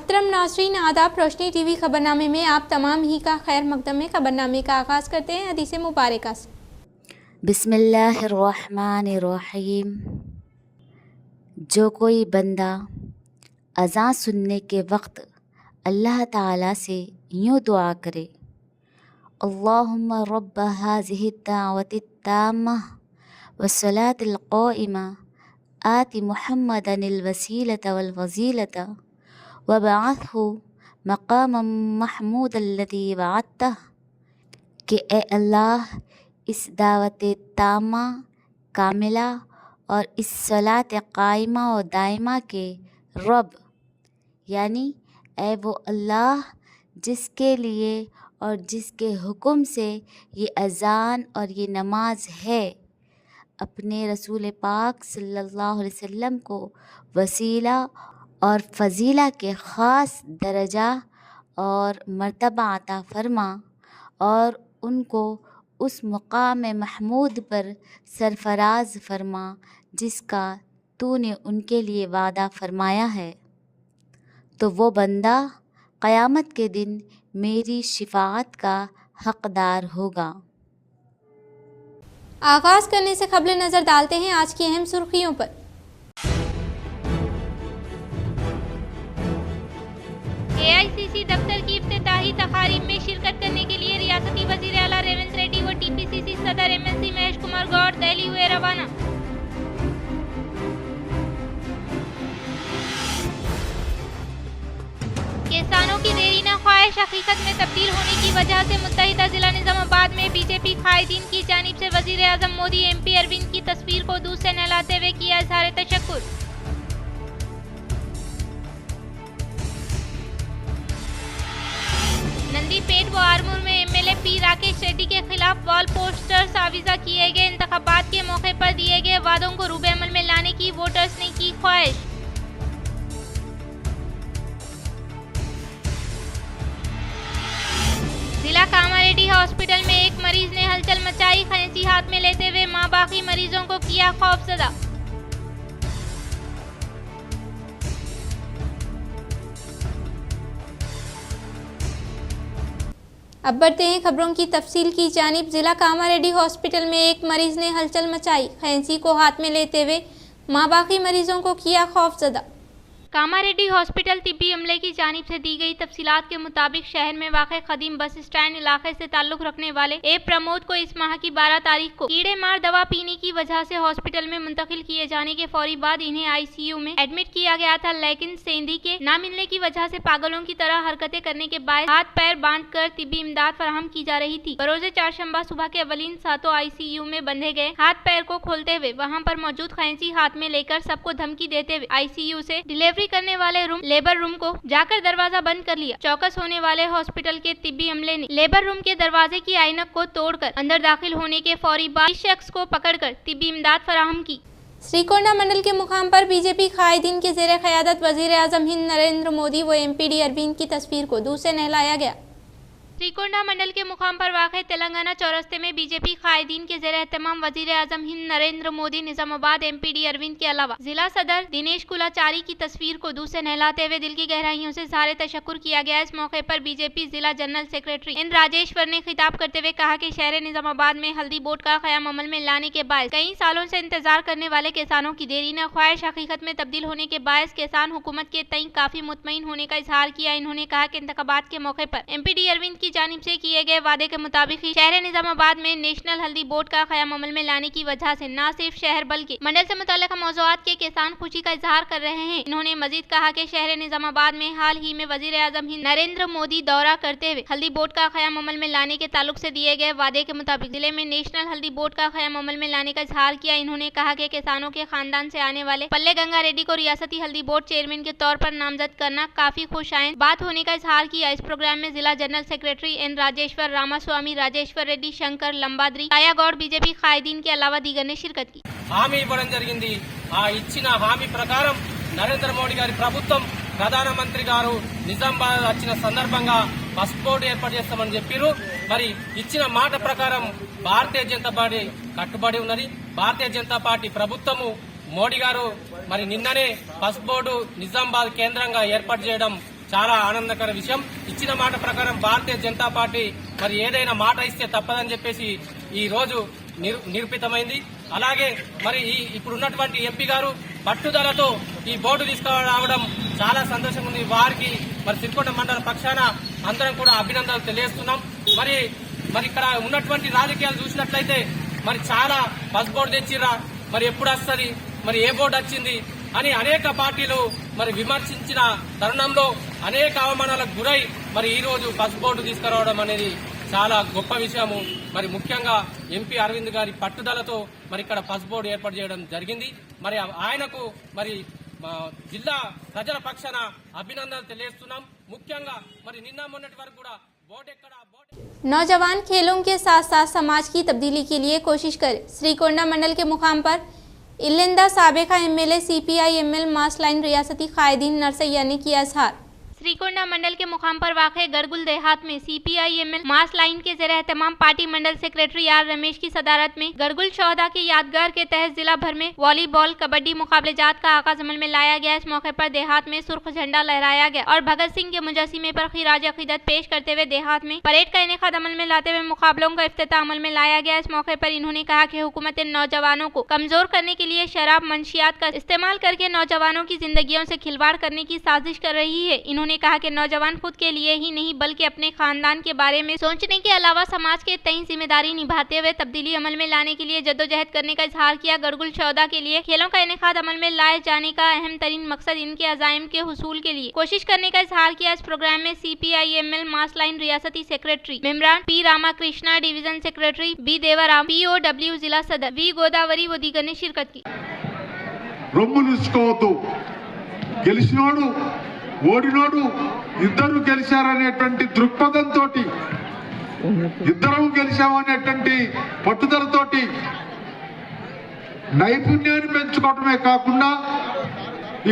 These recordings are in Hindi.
मोहतरम नाज़रीन आदाब। रोशनी टीवी खबरनामे में आप तमाम ही का खैर मकदम में खबरनामे का आगाज़ करते हैं हदीस मुबारक से। बिस्मिल्लाहिर्रहमानिर्रहीम। जो कोई बंदा अज़ान सुनने के वक्त अल्लाह ताला से यूँ दुआ करे, अल्लाहुम्मा रब्ब हाज़िहि दावति ताम्मा वस्सलातिल क़ाइमा आति मुहम्मदनिल वसीलता वल फज़ीलता वबअथहु मक़ामम महमूदल्लज़ी वअदतह, कि ए अल्लाह इस दावत तामा कामिला और इस सलात कायमा और दायमा के रब, यानी ए वो अल्लाह जिसके लिए और जिसके हुक्म से ये अज़ान और ये नमाज है, अपने रसूल पाक सल्लल्लाहु अलैहि वसल्लम को वसीला और फ़ज़ीला के ख़ास दर्जा और मर्तबा अता फ़रमा और उनको उस मुक़ाम महमूद पर सरफराज फ़रमा जिसका तूने उनके लिए वादा फ़रमाया है। तो वो बंदा क़यामत के दिन मेरी शिफ़ाअत का हक़दार होगा। आगाज़ करने से कबल नज़र डालते हैं आज की अहम सुर्खियों पर। AICC दफ्तर की इफ्तिताही तकारीब में शिरकत करने के लिए रियासती वज़ीर आला रेवंत रेड्डी व TPCC सदर MLC महेश कुमार गौड़ दिल्ली हुए रवाना। किसानों की देरी न ख्वाहिश हकीकत में तब्दील होने की वजह से मुत्तहिदा जिला निजामाबाद में बीजेपी कायदीन की जानिब से वज़ीर आज़म मोदी MP अरविंद की तस्वीर को दूध से नहलाते हुए किया इज़हार तशक्कुर। नंदीपेट व आरमूर में MLA P राकेश रेड्डी के खिलाफ वॉल पोस्टर्स आविज़ा किए गए। इंतखाबात के मौके पर दिए गए वादों को रूबे अमल में लाने की वोटर्स ने की ख्वाहिश। जिला कामारेड्डी हॉस्पिटल में एक मरीज ने हलचल मचाई। खांसी हाथ में लेते हुए मां बाकी मरीजों को किया खौफजदा। अब बढ़ते हैं खबरों की तफसील की जानिब। जिला कामारेड्डी हॉस्पिटल में एक मरीज ने हलचल मचाई। खांसी को हाथ में लेते हुए मां बाकी मरीजों को किया खौफजदा। कामारेड्डी हॉस्पिटल तिब्बी अमले की जानिब से दी गई तफसीलात के मुताबिक शहर में वाक़े कदीम बस स्टैंड इलाके से ताल्लुक़ रखने वाले ए प्रमोद को इस माह की 12 तारीख को कीड़े मार दवा पीने की वजह से हॉस्पिटल में मुंतकिल किए जाने के फौरी बाद इन्हें ICU में एडमिट किया गया था, लेकिन सेंधी के न मिलने की वजह से पागलों की तरह हरकतें करने के बाद हाथ पैर बांध कर तिब्बी इमदाद फराहम की जा रही थी। बरोज़े चारशंबा सुबह के अवलीन सातों ICU में बंधे गए हाथ पैर को खोलते हुए वहाँ पर मौजूद खांसी हाथ में लेकर सबको धमकी देते हुए ICU से डिलीवरी करने वाले रूम लेबर रूम को जाकर दरवाजा बंद कर लिया। चौकस होने वाले हॉस्पिटल के तिब्बी अमले ने लेबर रूम के दरवाजे की ऐनक को तोड़कर अंदर दाखिल होने के फौरी बाद इस शख्स को पकड़कर तिब्बी इमदाद फराहम की। श्रीकोंडा मंडल के मुकाम पर बीजेपी कायदीन के ज़ेरे क़यादत वज़ीर आज़म हिंद नरेंद्र मोदी व MPD अरविंद की तस्वीर को दूध से नहलाया गया। श्रीकोंडा मंडल के मुकाम पर वाक़े तेलंगाना चौरस्ते में बीजेपी कायदीन के ज़ेरे एहतमाम वज़ीर आज़म हिंद नरेंद्र मोदी, निजामाबाद MPD अरविंद के अलावा जिला सदर दिनेश कुलाचारी की तस्वीर को दूध से नहलाते हुए दिल की गहराइयों से इज़हार तशक्कुर किया गया। इस मौके पर बीजेपी जिला जनरल सेक्रेटरी N राजेश्वर ने खिताब करते हुए कहा कि शहर निजामाबाद में हल्दी बोर्ड का क़याम अमल में लाने के बायस कई सालों से इंतजार करने वाले किसानों की देरी न ख्वाहिश हकीकत में तब्दील होने के बायस किसान हुकूमत के तई काफी मुतमईन होने का इज़हार किया। इन्होंने कहा कि इंतखाबात के मौके पर MPD अरविंद की जानिब से किए गए वादे के मुताबिक ही शहर निजामाबाद में नेशनल हल्दी बोर्ड का क़याम अमल में लाने की वजह से न सिर्फ शहर बल्कि मंडल से मुताल्लिक़ मौज़ूआत के किसान खुशी का इज़हार कर रहे हैं। इन्होंने मजीद कहा कि शहर निजामाबाद में हाल ही में वज़ीर आज़म हिंद नरेंद्र मोदी दौरा करते हुए हल्दी बोर्ड का क़याम अमल में लाने के ताल्लुक से दिए गए वादे के मुताबिक जिले में नेशनल हल्दी बोर्ड का क़याम अमल में लाने का इज़हार किया। इन्होंने कहा कि किसानों के खानदान से आने वाले पल्ले गंगा रेड्डी को रियासती हल्दी बोर्ड चेयरमैन के तौर पर नामजद करना काफी खुशाइंद बात होने का इज़हार किया। इस प्रोग्राम में जिला general secretary N Rajeshwar, Ramaswamy, Rajeshwar Reddy, Shankar, Lambadri, Kayagoud, BJP कायदीन के अलावा दीगर ने शिरकत की। హామీ ఇవ్వడం జరిగింది। ఆ ఇచ్చిన హామీ ప్రకారం నరేంద్ర మోడీ గారి ప్రభుత్వం ప్రధానమంత్రి గారు నిజామాబాద్ వచ్చిన సందర్భంగా బస్ బోర్డు ఏర్పాటు చేస్తామని చెప్పారు। మరి ఇచ్చిన మాట ప్రకారం భారతీయ జనతా పార్టీ కట్టుబడి ఉన్నది। భారతీయ జనతా పార్టీ ప్రభుత్వము మోడీ గారు మరి నిన్ననే బస్ బోర్డు నిజామాబాద్ కేంద్రంగా ఏర్పాటు చేయడం చాలా ఆనందకర విషయం. ఇచ్చిన మాట ప్రకారం భారతీయ జనతా పార్టీ మరి ఏదైనా మాట ఇస్తే తప్పదని చెప్పేసి ఈ రోజు నిరూపితమైంది. అలాగే మరి ఇప్పుడున్నటువంటి ఎంపీ గారు పట్టుదలతో ఈ బోర్డు తీసుకురావడం చాలా సంతోషంగా ఉంది. వారికి మరి సిరికొండ మండల పక్షాన అందరం కూడా అభినందనలు తెలియజేస్తున్నాం. మరి ఇక్కడ ఉన్నటువంటి రాజకీయాలు చూసినట్లయితే మరి చాలా బస్ బోర్డు తెచ్చిర్రా, మరి ఎప్పుడు వస్తుంది, మరి ఏ బోర్డు వచ్చింది అని అనేక పార్టీలు మరి విమర్శించిన తరుణంలో అనేక అవమానాలకు గురై మరి ఈ రోజు బస్ బోర్డు తీసుకురావడం అనేది చాలా గొప్ప విషయము. మరి ముఖ్యంగా ఎంపీ అరవింద్ గారి పట్టుదలతో మరి ఇక్కడ బస్ బోర్డు ఏర్పాటు చేయడం జరిగింది. మరి ఆయనకు మరి జిల్లా ప్రజల పక్షాన అభినందనలు తెలియజేస్తున్నాం. ముఖ్యంగా మరి నిన్న మొన్నటి వరకు కూడా नौजवान खेलों के साथ साथ समाज की तब्दीली के लिए कोशिश करें। श्रीकोंडा मंडल के मुकाम पर इलिंदा साबिका एमएलए CPI-ML मास लाइन रियासती कायदीन नरसैया ने किया इजहार। श्रीकोंडा मंडल के मुकाम पर वाक़े गरगुल देहात में CPI-ML मास लाइन के ज़रिए तमाम party Mandal secretary are Ramesh की सदारत में गरगुल चौदह के यादगार के तहत जिला भर में वॉलीबॉल कबड्डी मुकाबले जात का आगाज अमल में लाया गया। इस मौके पर देहात में सुर्ख झंडा लहराया गया और भगत सिंह के मुजस्सिमे पर खिराज अकीदत पेश करते हुए देहात में परेड का इनेकाद अमल में लाते हुए मुकाबलों का इफ्तिताह अमल में लाया गया। इस मौके पर इन्होंने कहा कि हुकूमत नौजवानों को कमजोर करने के लिए शराब मंशियात का इस्तेमाल करके नौजवानों की जिंदगियों से खिलवाड़ करने की साजिश कर रही है। इन्होंने कहा कि नौजवान खुद के लिए ही नहीं बल्कि अपने खानदान के बारे में सोचने के अलावा समाज के तय जिम्मेदारी निभाते हुए तब्दीली अमल में लाने के लिए जद्दोजहद करने का इजहार किया। गरगुल 14 के लिए खेलों का इनेकाद अमल में लाए जाने का अहम तरीन मकसद इनके अज़ाइम के हुसूल के लिए कोशिश करने का इजहार किया। इस प्रोग्राम में CPI-ML मास लाइन रियासती सेक्रेटरी मेमरान P Ramakrishna, division secretary B Devaram, POW जिला सदर V गोदावरी व दीगर ने शिरकत की। ఓడినోడు ఇద్దరు గెలిచారనేటువంటి దృక్పథంతో ఇద్దరం గెలిచామనేటువంటి పట్టుదలతోటి నైపుణ్యాన్ని పెంచుకోవటమే కాకుండా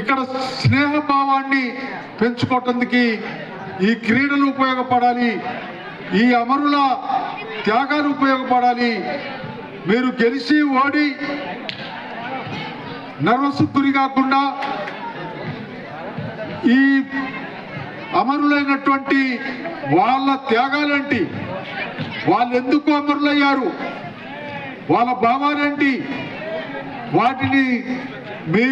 ఇక్కడ స్నేహభావాన్ని పెంచుకోవటానికి ఈ క్రీడలు ఉపయోగపడాలి, ఈ అమరుల త్యాగాలు ఉపయోగపడాలి. మీరు గెలిచి ఓడి నర్వస్ గురి కాకుండా ఈ అమరులైనటువంటి వాళ్ళ త్యాగాలేంటి, వాళ్ళు ఎందుకు అమరులయ్యారు, వాళ్ళ భావాలేంటి, వాటిని మీ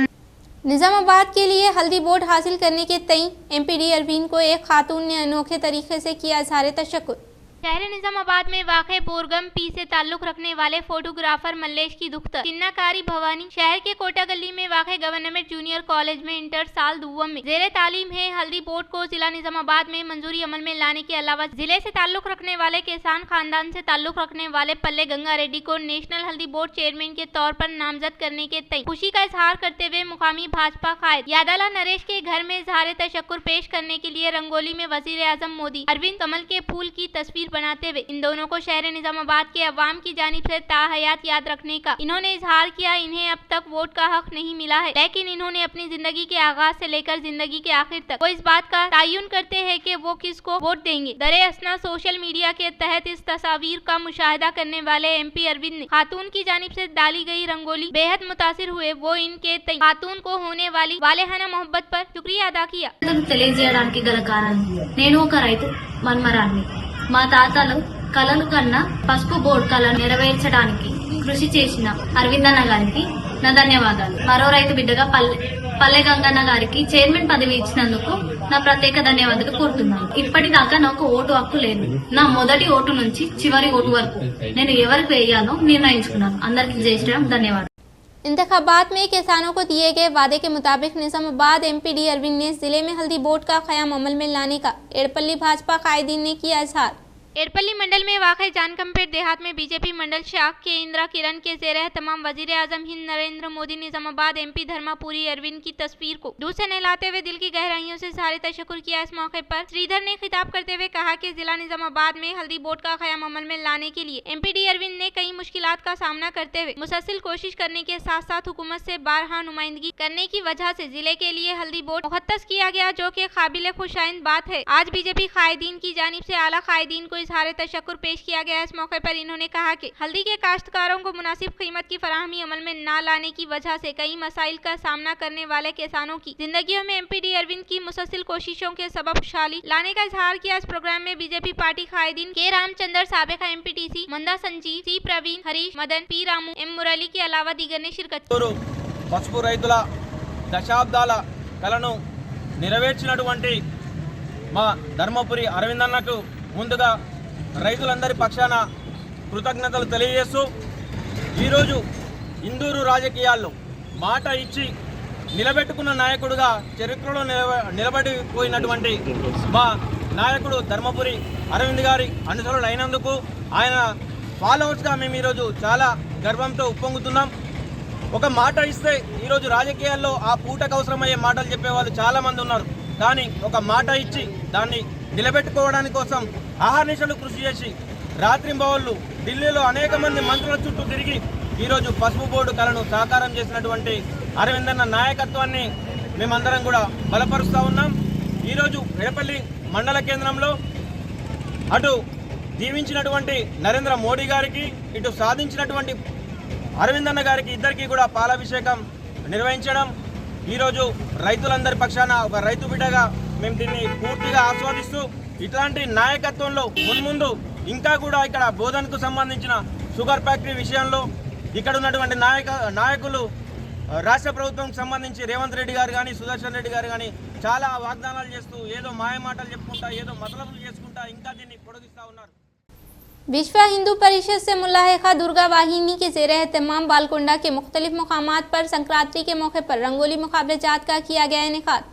निजामाबाद के लिए हल्दी बोर्ड हासिल करने के तय MPD अरविंद को एक खातून ने अनोखे तरीके से किया इज़हार तशक्कुर। शहर निजामाबाद में वाक़े बोरगम P से ताल्लुक रखने वाले फोटोग्राफर मल्लेश की दुख्तर किन्नाकारी भवानी शहर के कोटा गली में वाक़े गवर्नमेंट जूनियर कॉलेज में इंटर साल दुव्वम में जेरे तालीम है। हल्दी बोर्ड को जिला निजामाबाद में मंजूरी अमल में लाने के अलावा जिले से ताल्लुक रखने वाले किसान खानदान से ताल्लुक रखने वाले पल्ले गंगा रेड्डी को नेशनल हल्दी बोर्ड चेयरमैन के तौर पर नामजद करने के तय खुशी का इजहार करते हुए मुकामी भाजपा कायद यादाला नरेश के घर में इजहार तशक्कुर पेश करने के लिए रंगोली में वजीर आजम मोदी अरविंद कमल के फूल की तस्वीर बनाते हुए इन दोनों को शहर निजामाबाद के अवाम की जानिब से ताहयात याद रखने का इन्होंने इजहार किया। इन्हें अब तक वोट का हक नहीं मिला है, लेकिन इन्होंने अपनी जिंदगी के आगाज से लेकर जिंदगी के आखिर तक वो इस बात का तयन करते हैं कि वो किसको वोट देंगे। दरे असना सोशल मीडिया के तहत इस तस्वीर का मुशाहिदा करने वाले MP अरविंद ने खातून की जानिब से डाली गई रंगोली बेहद मुतासिर हुए। वो इनके खातून को होने वाली वालेहाना मोहब्बत पर शुक्रिया अदा किया। తెలియజేయడానికి గల కారణం నేను ఒక రైతు మన్మరాన్ని. మా తాతలు కలలు కన్నా పసుపు బోర్డు కళను నెరవేర్చడానికి కృషి చేసిన అరవిందన్న గారికి నా ధన్యవాదాలు. మరో రైతు బిడ్డగా పల్లె గంగన్న గారికి చైర్మన్ పదవి ఇచ్చినందుకు నా ప్రత్యేక ధన్యవాదాలు కోరుతున్నాను. ఇప్పటిదాకా నాకు ఓటు హక్కు లేదు. నా మొదటి ఓటు నుంచి చివరి ఓటు వరకు నేను ఎవరికి వేయాలో నిర్ణయించుకున్నాను. అందరికీ జై శ్రీరామ్, ధన్యవాదాలు। इंतखाबात में किसानों को दिए गए वादे के मुताबिक निजामाबाद MPD अरविंद ने जिले में हल्दी बोर्ड का क़याम अमल में लाने का एड़पल्ली भाजपा कायदीन ने किया इजहार। एड़पल्ली मंडल में वाक़ई जानकमपेट देहात में बीजेपी मंडल शाख के इंदिरा किरण के ज़ेरे तमाम वजीर आजम हिंद नरेंद्र मोदी निजामाबाद MP धर्मापुरी अरविंद की तस्वीर को दूर से नहलाते हुए दिल की गहराइयों से सारे तशक्कुर किया। इस मौके पर श्रीधर ने खिताब करते हुए कहा कि जिला निजामाबाद में हल्दी बोर्ड का क़याम अमल में लाने के लिए MPD अरविंद ने कई मुश्किलात का सामना करते हुए मुसलसल कोशिश करने के साथ साथ हुकूमत से बारहा नुमाइंदगी करने की वजह से जिले के लिए हल्दी बोर्ड मुखत्तस किया गया, जो कि काबिल खुशाइंद बात है। आज बीजेपी कायदीन की जानिब से आला कायदीन को इजहार तशक्कुर पेश किया गया। इस मौके पर इन्होंने कहा कि हल्दी के काश्तकारों को मुनासिब कीमत की फराहमी अमल में न लाने की वजह से कई मसाइल का सामना करने वाले किसानों की जिंदगियों में एमपीडी अरविंद की मुसलसल कोशिशों के सबब खुशहाली लाने का इजहार किया। इस प्रोग्राम में बीजेपी पार्टी कायदीन के रामचंद्र, साबिका एमपीटीसी मंदा संजीव, सी प्रवीण, हरीश, मदन, पी रामू, एम मुरली के अलावा दीगर ने शिरकत की। పసుపు రైతుల దశాబ్దాల కలను నెరవేర్చినటువంటి మా ధర్మపురి అరవిందన్నకు ముందుగా రైతులందరి పక్షాన కృతజ్ఞతలు తెలియజేస్తూ ఈరోజు ఇందూరు రాజకీయాల్లో మాట ఇచ్చి నిలబెట్టుకున్న నాయకుడుగా చరిత్రలో నిలబడిపోయినటువంటి మా నాయకుడు ధర్మపురి అరవింద్ గారి అనుసరులు అయినందుకు ఆయన ఫాలోవర్స్గా మేము ఈరోజు చాలా గర్వంతో ఉప్పొంగుతున్నాం. ఒక మాట ఇస్తే ఈరోజు రాజకీయాల్లో ఆ పూటకు అవసరమయ్యే మాటలు చెప్పేవాళ్ళు చాలామంది ఉన్నారు. కానీ ఒక మాట ఇచ్చి దాన్ని నిలబెట్టుకోవడానికి కోసం అహర్నిశలు కృషి చేసి రాత్రింబవళ్ళు ఢిల్లీలో అనేక మంది మంత్రుల చుట్టూ తిరిగి ఈరోజు పసుపు బోర్డు కళను సాకారం చేసినటువంటి అరవిందన్న నాయకత్వాన్ని మేమందరం కూడా బలపరుస్తూ ఉన్నాం. ఈరోజు ఎడపల్లి మండల కేంద్రంలో అటు దీవించినటువంటి నరేంద్ర మోడీ గారికి, ఇటు సాధించినటువంటి అరవిందన్న గారికి ఇద్దరికీ కూడా పాలాభిషేకం నిర్వహించడం ఈరోజు రైతులందరి పక్షాన ఒక రైతు బిడ్డగా మేము దీన్ని పూర్తిగా ఆస్వాదిస్తూ ఇట్లాంటి నాయకత్వంలో మున్ముందు ఇంకా కూడా ఇక్కడ బోధనకు సంబంధించిన షుగర్ ఫ్యాక్టరీ విషయంలో ఇక్కడ ఉన్నటువంటి నాయకులు రాష్ట్ర ప్రభుత్వం సంబంధించి రేవంత్ రెడ్డి గారు కానీ, సుదర్శన్ రెడ్డి గారు కానీ చాలా వాగ్దానాలు చేస్తూ ఏదో మాయమాటలు చెప్పుకుంటా, ఏదో మతలబులు చేసుకుంటా ఇంకా దీన్ని పొడిగిస్తూ ఉన్నారు. विश्व हिंदू परिषद से मुल्लाहिका दुर्गा वाहिनी के ज़ेर एहतमाम बालकोंडा के मुख्तलिफ मकामात पर संक्रांति के मौके पर रंगोली मुकाबले जात का किया गया इनेकाद।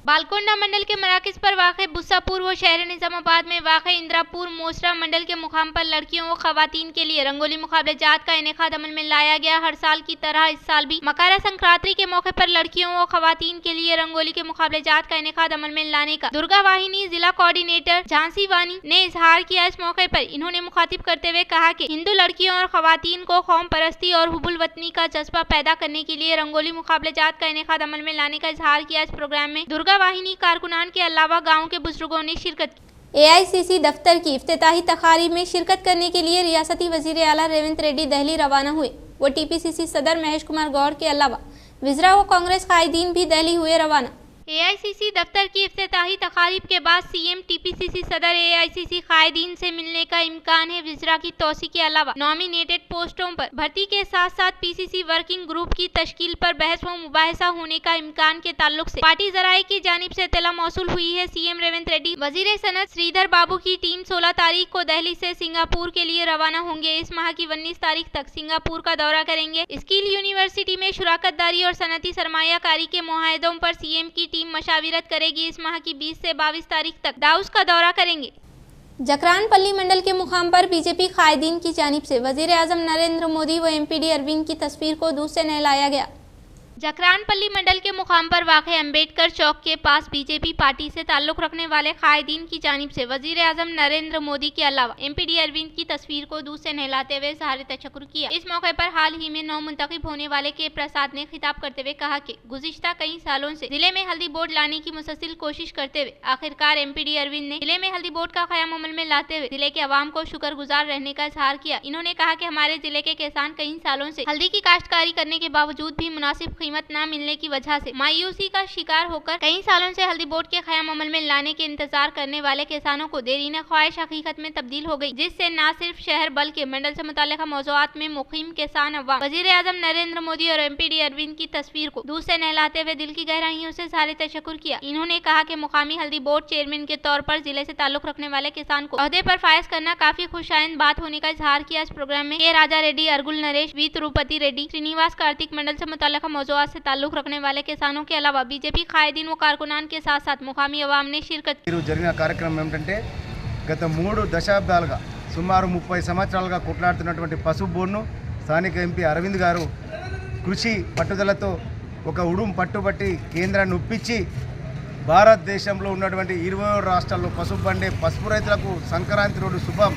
बालकोंडा मंडल के मराकज़ पर वाक़े बुस्सापुर व शहर निज़ामाबाद में वाक़े इंदिरापुर मोसरा मंडल के मुकाम पर लड़कियों व ख़वातीन के लिए रंगोली मुकाबले जात का इनेकाद अमल में लाया गया। हर साल की तरह इस साल भी मकर संक्रांति के मौके पर लड़कियों व ख़वातीन के लिए रंगोली के मुकाबले जात का इनेकाद अमल में लाने का दुर्गा वाहिनी जिला कोऑर्डिनेटर झांसी वानी ने इजहार किया। इस मौके पर इन्होंने मुखातिब करते हुए कहा कि हिंदू लड़कियों और ख़वातीन को कौम परस्ती और हुबुल वतनी का जज्बा पैदा करने के लिए रंगोली मुकाबले जात का इनेकाद अमल में लाने का इजहार किया। इस प्रोग्राम में दुर्गा वाहिनी कारकुनान के अलावा गांव के बुजुर्गों ने शिरकत की। एआईसीसी दफ्तर की इफ्तिताही तकारीब में शिरकत करने के लिए रियासती वजीर आला रेवंत रेड्डी दिल्ली रवाना हुए। वो टीपीसीसी सदर महेश कुमार गौड़ के अलावा वज़रा व कांग्रेस कायदीन भी दिल्ली हुए रवाना। एआईसीसी दफ्तर की इफ्तिताही तकारीब के बाद सीएम टीपीसीसी सदर एआईसीसी कायदीन से मिलने का इम्कान है। वज़रा की तौसी के अलावा नॉमिनेटेड पोस्टों पर भर्ती के साथ साथ पीसीसी वर्किंग ग्रुप की तश्कील पर बहस व मुबाहिसा होने का इम्कान के ताल्लुक से पार्टी ज़राए की जानिब से इत्तला मौसूल हुई है। सीएम रेवंत रेड्डी वजीर सनत श्रीधर बाबू की टीम 16 तारीख को दिल्ली से सिंगापुर के लिए रवाना होंगे। इस माह की 19 तारीख तक सिंगापुर का दौरा करेंगे। स्किल यूनिवर्सिटी में शुराकतदारी और सनती सरमायाकारी के मुआहदों पर सीएम की टीम मशाविरत करेगी। इस माह की 20 से 22 तारीख तक दाऊस का दौरा करेंगे। जकरानपल्ली मंडल के मुकाम पर बीजेपी कायदीन की जानिब से वजीर आजम नरेंद्र मोदी व एमपीडी अरविंद की तस्वीर को दूध से नहलाया गया। जकरानपल्ली मंडल के मुकाम पर वाक़े अम्बेडकर चौक के पास बीजेपी पार्टी से ताल्लुक़ रखने वाले कायदीन की जानिब से वजीर आजम नरेंद्र मोदी के अलावा एमपीडी अरविंद की तस्वीर को दूध से नहलाते हुए इज़हार तशक्कुर किया। इस मौके पर हाल ही में नौ मुंतखब होने वाले के प्रसाद ने खिताब करते हुए कहा कि गुज़िश्ता कई सालों से जिले में हल्दी बोर्ड लाने की मुसलसल कोशिश करते हुए आखिरकार एमपीडी अरविंद ने जिले में हल्दी बोर्ड का क़याम अमल में लाते हुए जिले के अवाम को शुक्रगुजार रहने का इज़हार किया। इन्होंने कहा कि हमारे जिले के किसान कई सालों से हल्दी की काश्तकारी करने के बावजूद भी मुनासिब कीमत न मिलने की वजह से मायूसी का शिकार होकर कई सालों से हल्दी बोर्ड के क़याम अमल में लाने के इंतजार करने वाले किसानों को देरीन ख्वाहिश हकीकत में तब्दील हो गई, जिससे न सिर्फ शहर बल्कि मंडल से मुताल्लिक़ा मौज़ूआत में मुक़ीम किसान अवाम वज़ीर आज़म नरेंद्र मोदी और एमपीडी अरविंद की तस्वीर को दूध से नहलाते हुए दिल की गहराइयों से इज़हार तशक्कुर किया। इन्होंने कहा कि मुकामी हल्दी बोर्ड चेयरमैन के तौर पर जिले से ताल्लुक़ रखने वाले किसान को ओहदे पर फायज करना काफी खुशाइंद बात होने का इज़हार किया। इस प्रोग्राम में के राजा रेड्डी, अरगुल नरेश, वी तिरुपति रेड्डी, श्रीनिवास कार्तिक मंडल से मुताल्लिक़ा मौज़ूआत से ताल्लुक़ रखने वाले किसानों के अलावा बीजेपी कायदीन व कारकुनान के साथ साथ मुकामी अवाम ने शिरकत की। జరిగిన కార్యక్రమం ఏమిటంటే గత 3 దశాబ్దాలుగా సుమారు 30 సంవత్సరాలుగా కొట్లాడుతున్నటువంటి పసుపు బోర్డును స్థానిక ఎంపీ అరవింద్ గారు కృషి పట్టుదలతో ఒక ఉడుం పట్టుబట్టి కేంద్రాన్ని ఒప్పించి భారతదేశంలో ఉన్నటువంటి 20 రాష్ట్రాల్లో పసుపు పండే పసుపు రైతులకు సంక్రాంతి రోజు శుభం,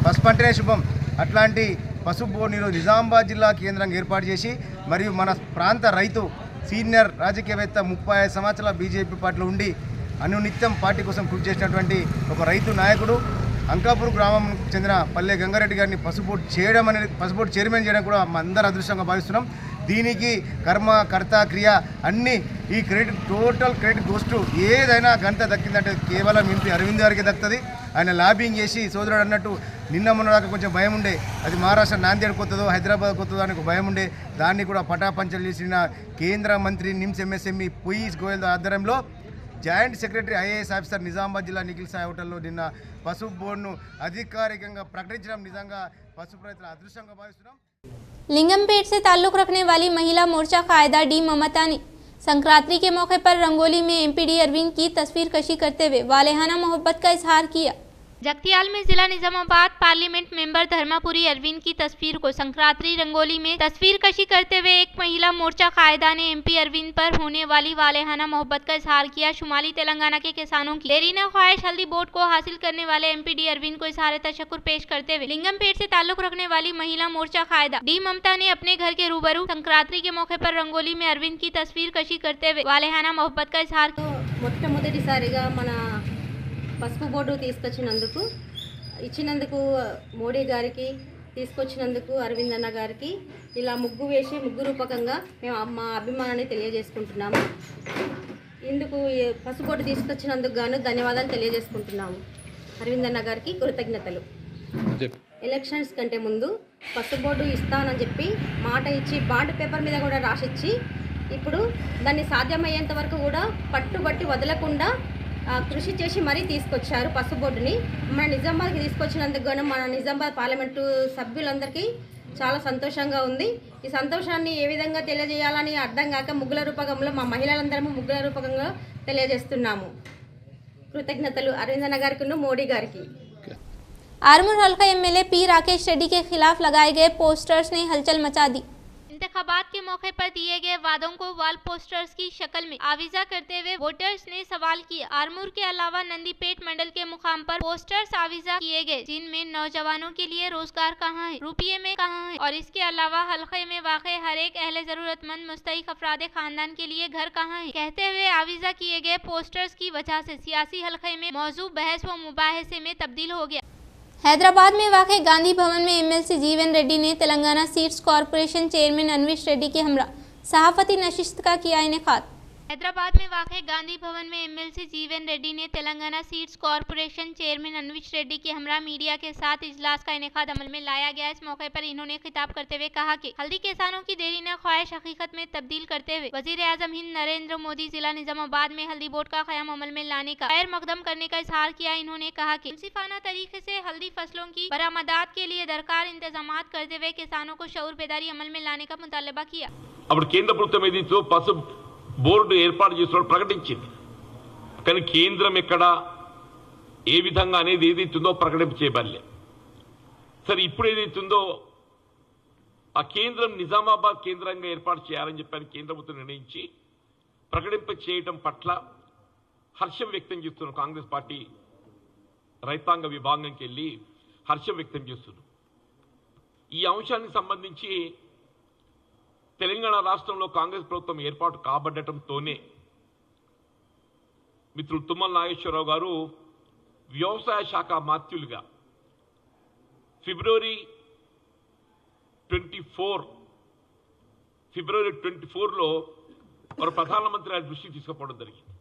పసుపు అంటేనే శుభం. అట్లాంటి పసుపు బోర్డుని ఈరోజు నిజామాబాద్ జిల్లా కేంద్రంగా ఏర్పాటు చేసి మరియు మన ప్రాంత రైతు సీనియర్ రాజకీయవేత్త 35 సంవత్సరాల బీజేపీ పార్టీలో ఉండి అనునిత్యం పార్టీ కోసం కృషి చేసినటువంటి ఒక రైతు నాయకుడు అంకాపూర్ గ్రామం చెందిన పల్లె గంగారెడ్డి గారిని పసుబోర్డు చేయడం అనేది పసుబోర్డు చైర్మన్ చేయడం కూడా మా అందరి అదృష్టంగా భావిస్తున్నాం. దీనికి కర్మ కర్త క్రియ అన్నీ ఈ credit total credit goes to ఏదైనా ఘనత దక్కిందంటే కేవలం ఎంపీ అరవింద్ గారికి దక్కుతుంది. ఆయన లాబింగ్ చేసి సోదరుడు అన్నట్టు నిన్న మొన్న దాకా కొంచెం భయం ఉండే, అది మహారాష్ట్ర నాందేడ్ కొత్తదో హైదరాబాద్ కొత్తదో అని ఒక భయం ఉండే, దాన్ని కూడా పటాపంచలు చేసిన కేంద్ర మంత్రి నిమ్స్ ఎంఎస్ఎంఈ పీయూష్ గోయల్ ఆధ్వర్యంలో joint secretary IAS officer Nizamabad జిల్లా నిఖిల్ సాయి హోటల్లో నిన్న పసుపు బోర్డును అధికారికంగా ప్రకటించడం నిజంగా పసుపు రైతుల అదృష్టంగా భావిస్తున్నాం. लिंगमपेट से ताल्लुक रखने वाली महिला मोर्चा कायदा डी ममता ने संक्रांति के मौके पर रंगोली में एमपीडी अरविंद की तस्वीर कशी करते हुए वालेहाना मोहब्बत का इजहार किया। जगतियाल में जिला निजामाबाद पार्लियामेंट मेंबर धर्मापुरी अरविंद की तस्वीर को संक्रांति रंगोली में तस्वीर कशी करते हुए एक महिला मोर्चा कायदा ने एमपी अरविंद पर होने वाली वालेहाना मोहब्बत का इजहार किया। शुमाली तेलंगाना के किसानों की देरीना ख्वाहिश हल्दी बोर्ड को हासिल करने वाले एमपीडी अरविंद को इजहार तशक्कुर पेश करते हुए लिंगमपेट से ताल्लुक रखने वाली महिला मोर्चा कायदा डी ममता ने अपने घर के रूबरू संक्रांति के मौके पर रंगोली में अरविंद की तस्वीर कशी करते हुए वालेहाना मोहब्बत का इजहार किया। మొట్టమొదటిసారిగా మన పసుపు బోర్డు ఇచ్చినందుకు మోడీ గారికి తీసుకొచ్చినందుకు అరవింద్ అన్న గారికి ఇలా ముగ్గు వేసి ముగ్గు రూపకంగా మేము మా అభిమానాన్ని తెలియజేసుకుంటున్నాము. ఇందుకు పసుపు బోర్డు తీసుకొచ్చినందుకు గాను ధన్యవాదాలు తెలియజేసుకుంటున్నాము. అరవింద్ అన్న గారికి కృతజ్ఞతలు. ఎలక్షన్స్ కంటే ముందు పసుపు బోర్డు ఇస్తానని చెప్పి మాట ఇచ్చి బాండ్ పేపర్ మీద కూడా రాసిచ్చి ఇప్పుడు దాన్ని సాధ్యమయ్యేంత వరకు కూడా పట్టుబట్టి వదలకుండా కృషి చేసి మరీ తీసుకొచ్చారు పసుపు బోర్డుని. మన నిజామాబాద్కి తీసుకొచ్చినందుకు గాను మన నిజామాబాద్ పార్లమెంటు సభ్యులందరికీ చాలా సంతోషంగా ఉంది. ఈ సంతోషాన్ని ఏ విధంగా తెలియజేయాలని అర్థం కాక ముగ్గుల రూపకంలో మా మహిళలందరము ముగ్గుల రూపకంలో తెలియజేస్తున్నాము. కృతజ్ఞతలు అరవిందన్న గారికి మోడీ గారికి. आरमूर हल्का एमएलए पी राकेश रेड्डी के खिलाफ लगाए गए पोस्टर्स ने हलचल मचा दी। इंतखाबात के मौके पर दिए गए वादों को वॉल पोस्टर्स की शक्ल में आविजा करते हुए वोटर्स ने सवाल किया। आरमूर के अलावा नंदीपेट मंडल के मुकाम पर पोस्टर्स आविजा किए गए जिनमें नौजवानों के लिए रोजगार कहाँ है, रुपये में कहाँ है और इसके अलावा हल्के में वाक़े हर एक अहले जरूरतमंद मुस्तहिक अफराद खानदान के लिए घर कहाँ है कहते हुए आविजा किए गए पोस्टर्स की वजह से सियासी हल्के में मौजू बहस व मुबाहिसे में तब्दील हो गया। हैदराबाद में वाक़े गांधी भवन में एमएलसी जीवन रेड्डी ने Telangana seeds corporation chairman Anvesh Reddy के हमरा सहाफती नशिस्त का किया इनेकाद। हैदराबाद में वाक़े गांधी भवन में एमएलसी जीवन रेड्डी ने Telangana seeds corporation chairman Anvesh Reddy के हमरा मीडिया के साथ इजलास का इनेकाद अमल में लाया गया। इस मौके पर इन्होंने खिताब करते हुए कहा कि हल्दी किसानों की देरीना ख्वाहिश हकीकत में तब्दील करते हुए वजीर आजम हिंद नरेंद्र मोदी जिला निजामाबाद में हल्दी बोर्ड का क़याम अमल में लाने का खैर मकदम करने का इजहार किया। इन्होंने कहा कि मुंसिफाना तरीके से हल्दी फसलों की बरामदात के लिए दरकार इंतजाम करते हुए किसानों को शऊर बेदारी अमल में लाने का मुतालबा किया। अब केंद्र ప్రభుత్వం బోర్డు ఏర్పాటు చేసినట్టు ప్రకటించింది, కానీ కేంద్రం ఎక్కడ ఏ విధంగా అనేది ఏదైతుందో ప్రకటింప చేయబడలే. సరే ఇప్పుడు ఏదైతుందో ఆ కేంద్రం నిజామాబాద్ కేంద్రంగా ఏర్పాటు చేయాలని చెప్పని కేంద్ర ప్రభుత్వం నిర్ణయించి ప్రకటింప చేయడం పట్ల హర్షం వ్యక్తం చేస్తున్నారు. కాంగ్రెస్ పార్టీ రైతాంగ విభాగంకి వెళ్ళి హర్షం వ్యక్తం చేస్తున్నారు. ఈ అంశానికి సంబంధించి తెలంగాణ రాష్ట్రంలో కాంగ్రెస్ ప్రభుత్వం ఏర్పాటు కాబడటంతోనే మిత్రులు తుమ్మల నాగేశ్వరరావు గారు వ్యవసాయ శాఖ మాత్యులుగా ఫిబ్రవరి 24లో వారు ప్రధానమంత్రి గారి దృష్టికి తీసుకుపోవడం జరిగింది.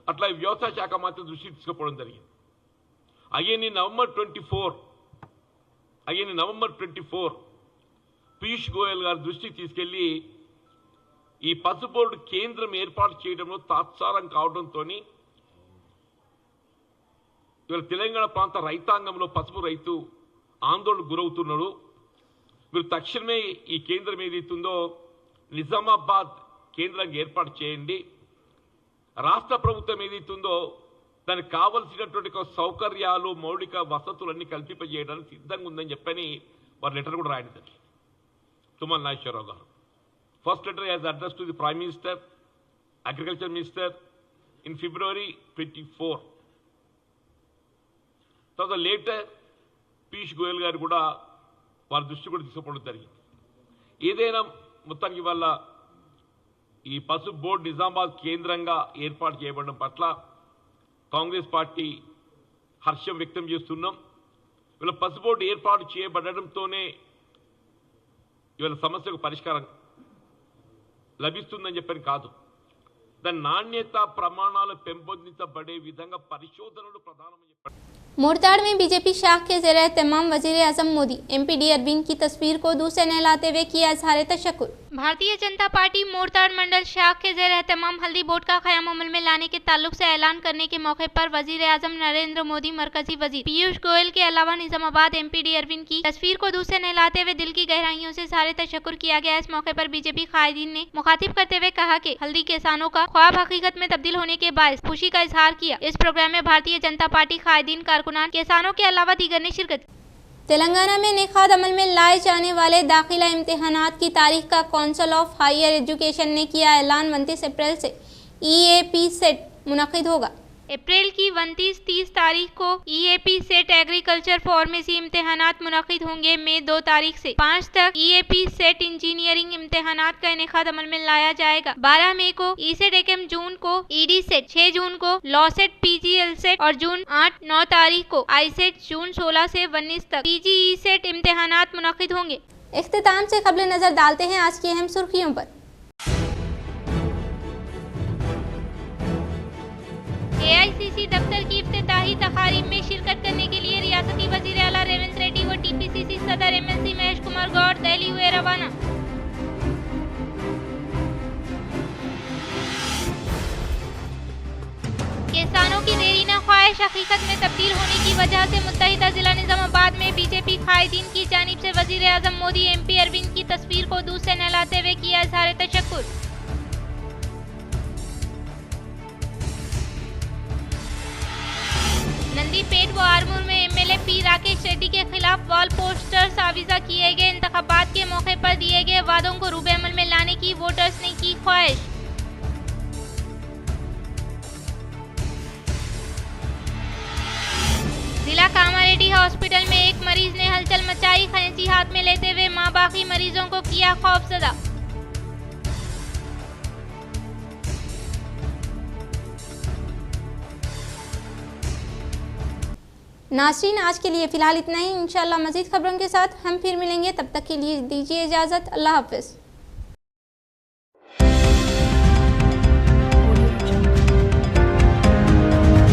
అట్లా వ్యవసాయ శాఖ మాత్రం దృష్టికి తీసుకుపోవడం జరిగింది. అయ్యని నవంబర్ 24 పీయూష్ గోయల్ గారి దృష్టికి తీసుకెళ్లి ఈ పసుపు బోర్డు కేంద్రం ఏర్పాటు చేయడంలో తాత్సారం కావడంతో ఇవాళ తెలంగాణ ప్రాంత రైతాంగంలో పసుపు రైతు ఆందోళనకు గురవుతున్నాడు. మీరు తక్షణమే ఈ కేంద్రం ఏదైతుందో నిజామాబాద్ కేంద్రంగా ఏర్పాటు చేయండి, రాష్ట్ర ప్రభుత్వం ఏదైతుందో దానికి కావలసినటువంటి సౌకర్యాలు మౌలిక వసతులన్నీ కల్పింపజేయడానికి సిద్ధంగా ఉందని చెప్పని వారు లెటర్ కూడా రాయడం జరిగింది. తుమ్మల నాగేశ్వరరావు గారు first letter as address to the prime minister, agriculture minister in February 24. తర్వాత లేటర్ పీయూష్ గోయల్ గారు కూడా వారి దృష్టి కూడా తీసుకుపోవడం జరిగింది. ఏదైనా మొత్తానికి వల్ల ఈ పసుపు బోర్డు నిజామాబాద్ కేంద్రంగా ఏర్పాటు చేయబడడం పట్ల కాంగ్రెస్ పార్టీ హర్షం వ్యక్తం చేస్తున్నాం. ఇవాళ పసు బోర్డు ఏర్పాటు చేయబడడంతోనే ఇవాళ సమస్యకు పరిష్కారం లభిస్తుందని చెప్పని కాదు, దాని నాణ్యత ప్రమాణాలు పెంపొందించబడే విధంగా పరిశోధనలు ప్రధానమని చెప్పారు. मोरताड़ में बीजेपी शाख के ज़ेर एहतमाम वज़ीर आज़म मोदी एमपीडी अरविंद की तस्वीर को दूर से नहलाते हुए किया इज़हार तशक्कुर। भारतीय जनता पार्टी मोरताड़ मंडल शाख के ज़ेर एहतमाम हल्दी बोर्ड का क़याम अमल में लाने के ताल्लुक से ऐलान करने के मौके पर वज़ीर आज़म नरेंद्र मोदी, मरकजी वज़ीर पीयूष गोयल के अलावा निजामाबाद एमपीडी अरविंद की तस्वीर को दूर से नहलाते हुए दिल की गहराइयों से इज़हार तशक्कुर किया गया। इस मौके पर बीजेपी कायदीन ने मुखातिब करते हुए कहा कि हल्दी किसानों का ख्वाब हकीकत में तब्दील होने के बायस खुशी का इजहार किया। इस प्रोग्राम में भारतीय जनता पार्टी कायदीन, कारकुनान, किसानों के अलावा दीगर ने शिरकत की। तेलंगाना में नेकाद अमल में लाए जाने वाले दाखिला इम्तिहानात की तारीख का काउंसिल ऑफ हायर एजुकेशन ने किया ऐलान। 29 अप्रैल से EAP सेट मुनक़िद होगा। अप्रैल की 29-30 तारीख को EAP सेट एग्रीकल्चर फार्मेसी इम्तिहानात मुनक़िद होंगे। मई 2 तारीख से 5 तक EAP सेट इंजीनियरिंग इम्तिहानात का इनेकाद अमल में लाया जाएगा। 12 मई को ESET एकम, जून को ED सेट, 6 जून को लॉ सेट PGL सेट और जून 8-9 तारीख को ISET, जून 16 से 19 तक PGE सेट इम्तिहानात मुनक़िद होंगे। इख्तिताम से क़ब्ल नज़र डालते हैं आज की अहम सुर्खियों पर। AICC दफ्तर की इफ्तिताही तकारीब में शिरकत करने के लिए रियासती वज़ीर आला रेवंत रेड्डी व TPCC सदर MLC महेश कुमार गौड़ दिल्ली हुए रवाना। किसानों की देरीना ख्वाहिश हकीकत में तब्दील होने की वजह से मुत्तहिदा जिला निजामाबाद में बीजेपी कायदीन की जानिब से वज़ीर आज़म मोदी MP अरविंद की तस्वीर को दूर से नहलाते हुए किया इज़हार तशक्कुर। नंदीपेट व आरमूर में MLA P राकेश रेड्डी के खिलाफ वॉल पोस्टर्स आविजा किए गए। इंतखाबात के मौके पर दिए गए वादों को रूबे अमल में लाने की वोटर्स ने की ख्वाहिश। जिला कामारेड्डी हॉस्पिटल में एक मरीज ने हलचल मचाई। खैंची हाथ में लेते हुए मां बाकी मरीजों को किया खौफजदा। नाज़रीन, आज के लिए फ़िलहाल इतना ही। इंशाअल्लाह मज़ीद खबरों के साथ हम फिर मिलेंगे। तब तक के लिए दीजिए इजाज़त। अल्लाह हाफ़िज़।